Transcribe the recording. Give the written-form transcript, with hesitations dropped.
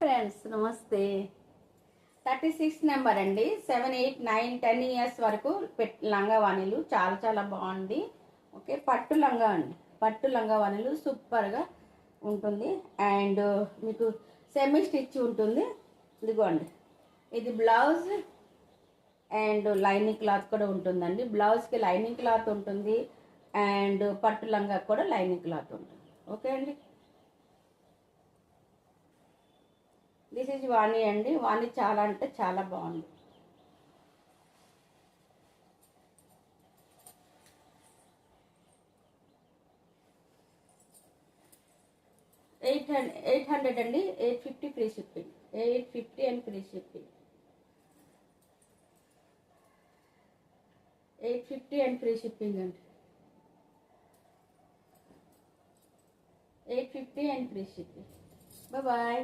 Friends నమస్తే. 36 number అండి. 7, 8, 9, 10 years వరకు లంగావాణిలు చాలా చాలా బాగుంది. ఓకే, పట్టు లంగా అండి. పట్టు లంగావాణిలు సూపర్గా ఉంటుంది. అండ్ మీకు సెమీ స్టిచ్ ఉంటుంది. ఇదిగోండి, ఇది బ్లౌజ్ అండ్ లైనింగ్ క్లాత్ కూడా ఉంటుందండి. బ్లౌజ్కి లైనింగ్ క్లాత్ ఉంటుంది అండ్ పట్టు లంగా కూడా లైనింగ్ క్లాత్ ఉంటుంది. ఓకే అండి, దిస్ ఈజ్ వాణి అండి. వాణి చాలా అంటే చాలా బాగుంది. ఎయిట్ హండ్రెడ్ అండి. 850 free shipping. 850 and free shipping. 850 and free shipping అండి. 850 అండ్ ఫ్రీ షిప్పింగ్. బాయ్.